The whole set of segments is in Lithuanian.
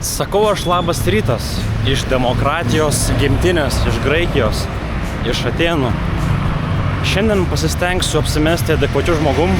Sakau aš labas rytas iš demokratijos gimtinės, iš Graikijos, iš Atėnų. Šiandien pasistengsiu apsimesti adekvačiu žmogum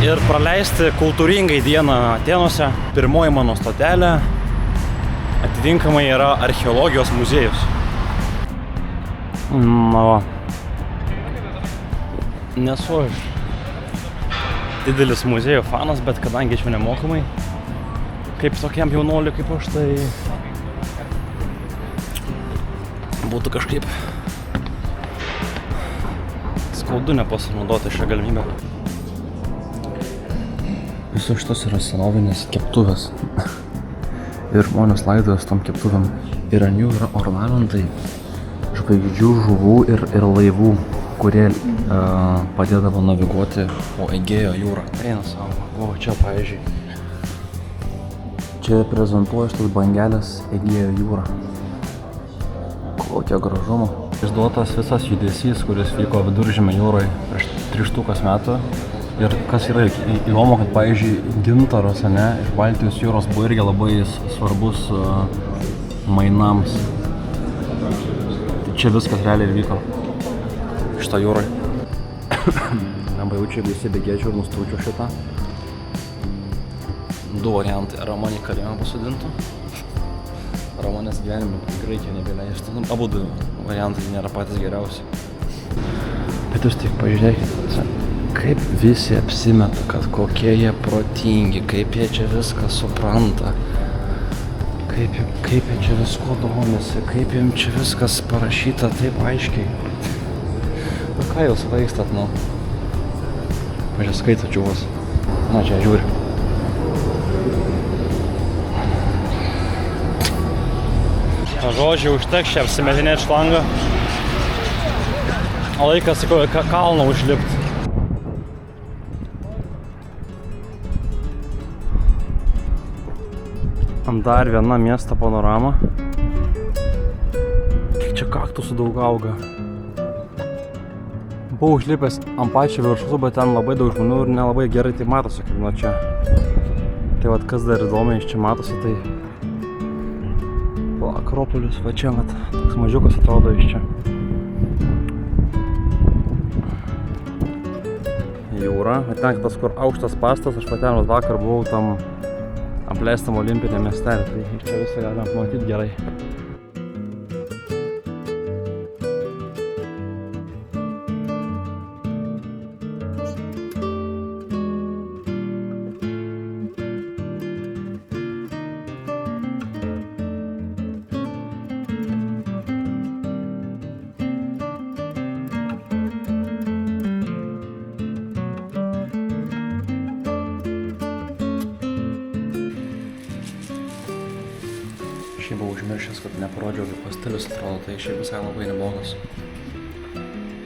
ir praleisti kultūringai dieną Atėnuose. Pirmoji mano stotelė atitinkamai yra archeologijos muziejus. Na va. Nesu aš didelis muziejų fanas, bet kadangi čia nemokamai, kaip tokiam jaunuoliui kaip aš, tai būtų kažkaip skaudu nepasinaudoti šią galimybę. Visos šitos yra senovinės keptuvės ir žmonės laidojas tom keptuvėm ir ant jų yra ornamentai žvaigždžių, žuvų ir laivų, kurie padėdavo naviguoti po Egėjo jūrą. Eina savo, o čia pavyzdžiui. Čia reprezentuoja šitas bangelės Egėjo jūrą. Kokio gražumo. Išduotas visas judesys, kuris vyko Viduržemio jūroje prieš 3000 metų. Ir kas yra įdomu, kad pavyzdžiui gintaras, iš Baltijos jūros buvo irgi labai svarbus mainams. Tai čia viskas realiai vyko šitą jūrą. Labai jaučiu, jeigu įsibėgėčiau ir nustūčiau šitą. Du variantai. Ramonį kalėjimą pasodintų. Ramonės gyvenime Graikija nebeleistų. Abu du variantai nėra patys geriausi. Bet jūs tik pažiūrėkite, kaip visi apsimeta, kad kokie jie protingi, kaip jie čia viską supranta, kaip jie čia visko domisi, kaip jiems čia viskas parašyta taip aiškiai. Bet ką jūs vaikstat, nu? Pažiūrė, skaito čiūvas. Na, čia žiūri. Žodžiai, užteks čia apsimetinėti šlangą. O laikas, sakau, kalną užlipti. Dar viena miesto panorama. Kiek čia kaktusų daug auga. Buvau užlipęs ant pačio viršus, bet ten labai daug žmonių ir nelabai gerai tai matosi, kaip nuo čia. Tai vat kas dar įdomiai iš čia matosi, tai Akropolis, va čia, vat, toks mažiukas atrodo iš čia. Jūra, ten tas, kur aukštas pastas, aš ten vakar buvau tam apleistam olimpinėm miestelį, tai iš čia visą galima pamatyti gerai. Šiaip buvau užmiršęs, kad neparodžiau, kaip pastelis atrodo, tai šiaip visai labai neblogas.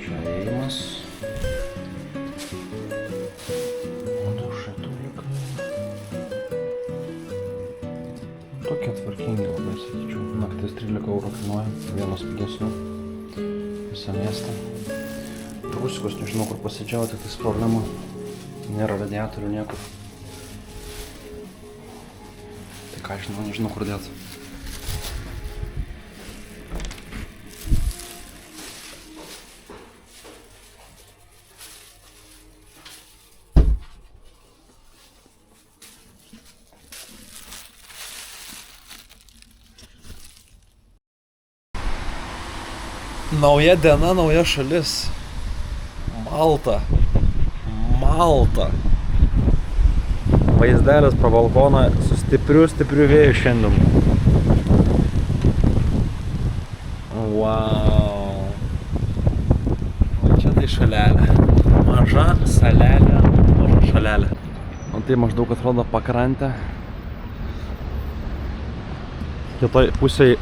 Čia įėjimas. O du šatulikai. Tokie tvarkingi labai, sakyčiau. Naktis 13 € kainuoja, vienas pigesnių. Visą miestą. Prūsikos nežinau, kur pasidžiauti, tai problema. Nėra radiatorių niekur. Tai ką žinau, nežinau kur dėti. Nauja diena, nauja šalis. Malta. Vaizdelis pro balkoną su stipriu vėju šiandien. Wow. O čia tai šalelė. Maža salelė, maža šalelė. O tai maždaug atrodo pakrantė. Kitoj pusėj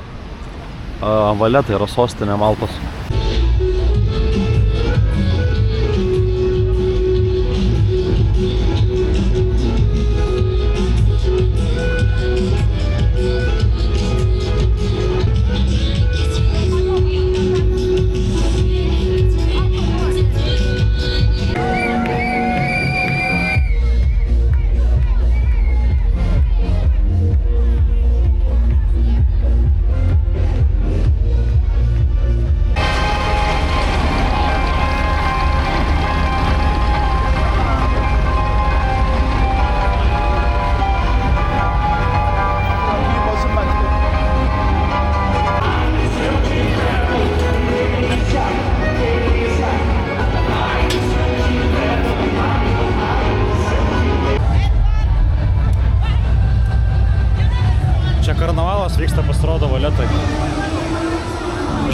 Valeta yra sostinė Maltos.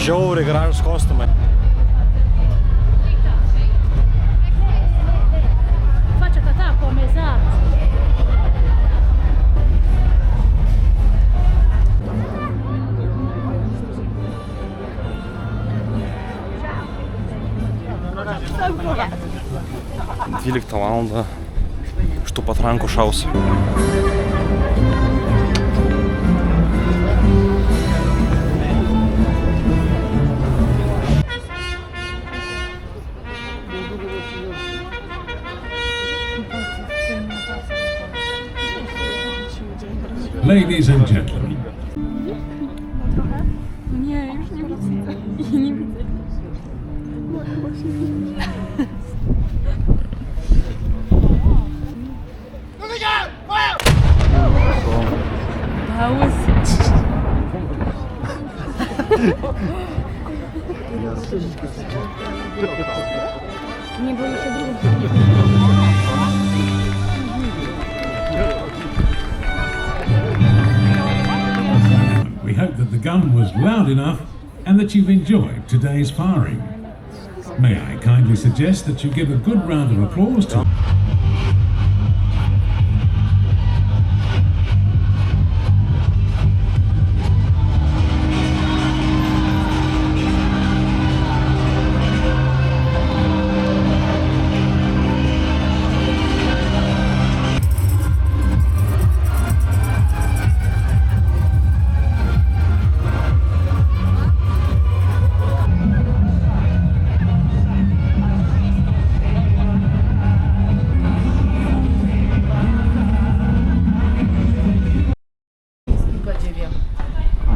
Žiauriai gražus kostiumai. Faccia tatà come esatto. Ancora. 12 valandą iš tų patrankų šaus. Ladies and gentlemen, Nie, już nie widzę. Ja nie widzę. That was... Nie boję się drugą. we hope that the gun was loud enough and that you've enjoyed today's firing. May I kindly suggest that you give a good round of applause to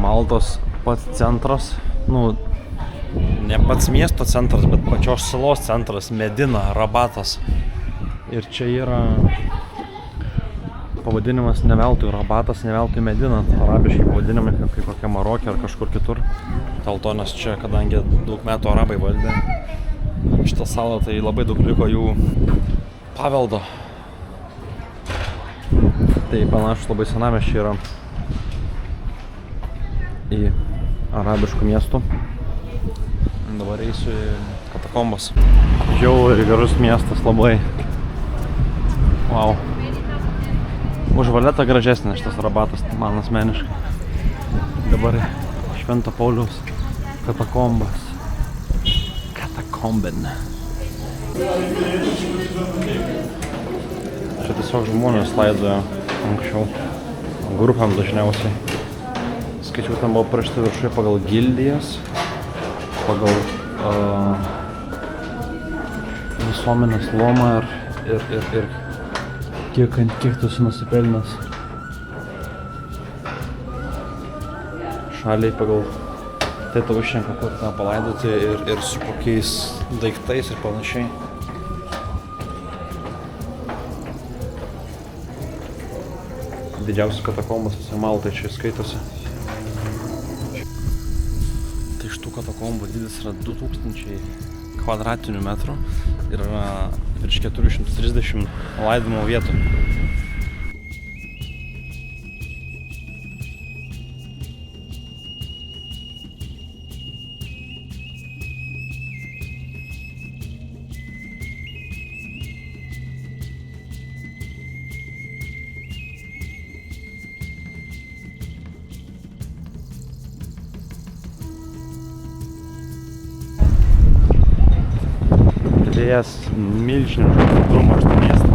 Maltos pats centras, nu, ne pats miesto centras, bet pačios salos centras, Medina, Rabatas. Ir čia yra pavadinimas ne veltui Rabatas, ne veltui Medina, arabiški pavadinimai kaip kokia Marokė ar kažkur kitur. Dėl to, nes čia, kadangi daug metų arabai valdė šitą salą, tai labai daug liko jų paveldo. Tai panašus labai senamiesčiai yra į arabiškų miestų. Dabar eisiu į katakombas. Žiauriai gerus miestas labai. Wow. Už Valetą gražesnis šitas Rabatas, man asmeniškai. Dabar Švento Pauliaus katakombas. Katakombin. Čia tiesiog žmonės laidojo anksčiau. Grupėm dažniausiai. Skaičiau, ten buvo parašyta viršuje pagal gildijas, pagal visuomenės luomą ir kiek tu esi nusipelnęs. Šaliai pagal tai tau išrenka, kur ten palaidoti ir su kokiais daiktais ir panašiai. Didžiausias katakombas visai Maltai čia skaitosi. Tai iš tų katakombų dydis yra 2000 kvadratinių metrų ir yra virš 430 laidojimo vietų. Vėjas milžiniškas stiprumo šitą miestą.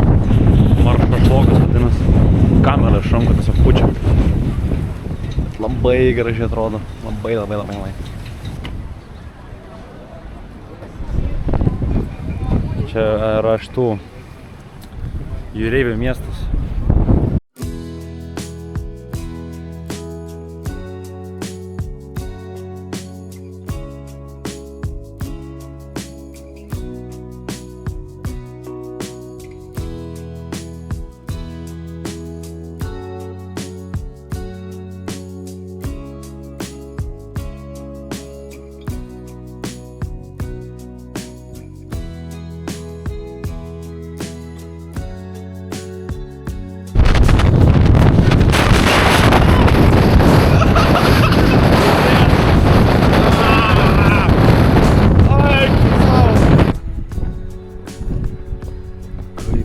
Maršas blogas, vadinasi, kamera iš rankų tiesiog pučia. Labai gražiai atrodo, labai. Čia yra šitų jūreivių miestas.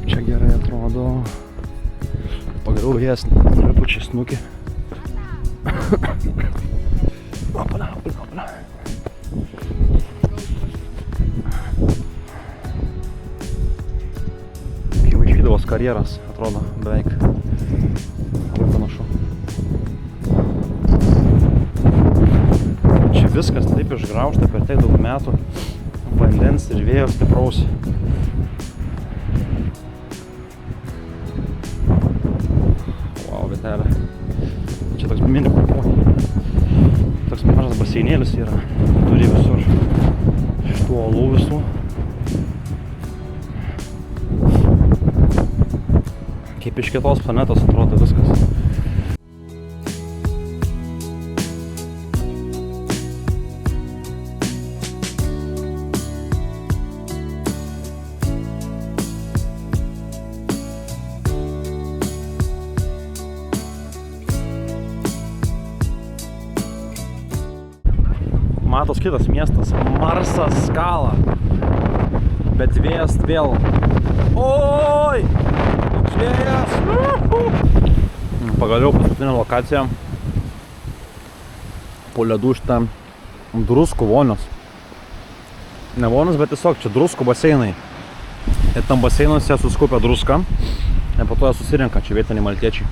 Čia gerai atrodo. Pagaliau vėjas nepučia snukį. Opala, opala, opala. Kaip Vaitydavos karjeras, atrodo, beveik. Labai panašu. Čia viskas taip išgraužta per tiek daug metų. Vandens ir vėjo stipraus. Vau, vietelė. Čia toks mini toks mažas baseinėlis yra. Turi visur šitų olų visų. Kaip iš kitos planetos atrodo viskas. Matos kitas miestas, Marsas Skala. Bet vėjas vėl. Oi! Koks vėjas! Pagaliau paskutinė lokacija. Po ledų šitą druskų vonios. Ne vonios, bet tiesiog čia druskų baseinai. Ir tam baseinuose suskupia druską. Ir po to jie susirenka, čia vietiniai maltiečiai.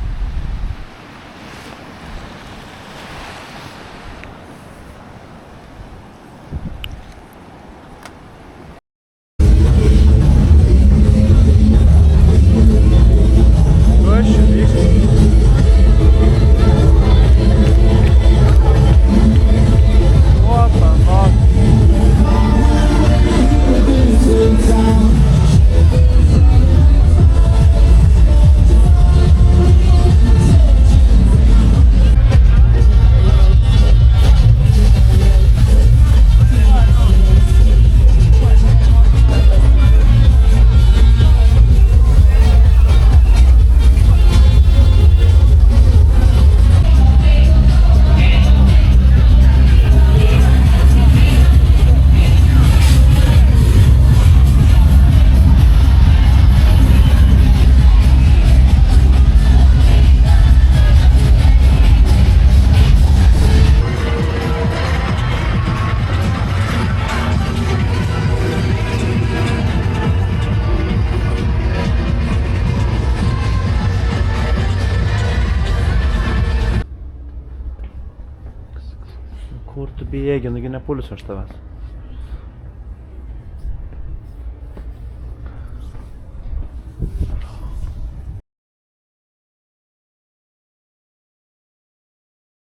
Kur tu bėgi, nagi nepulsiu aš tavęs.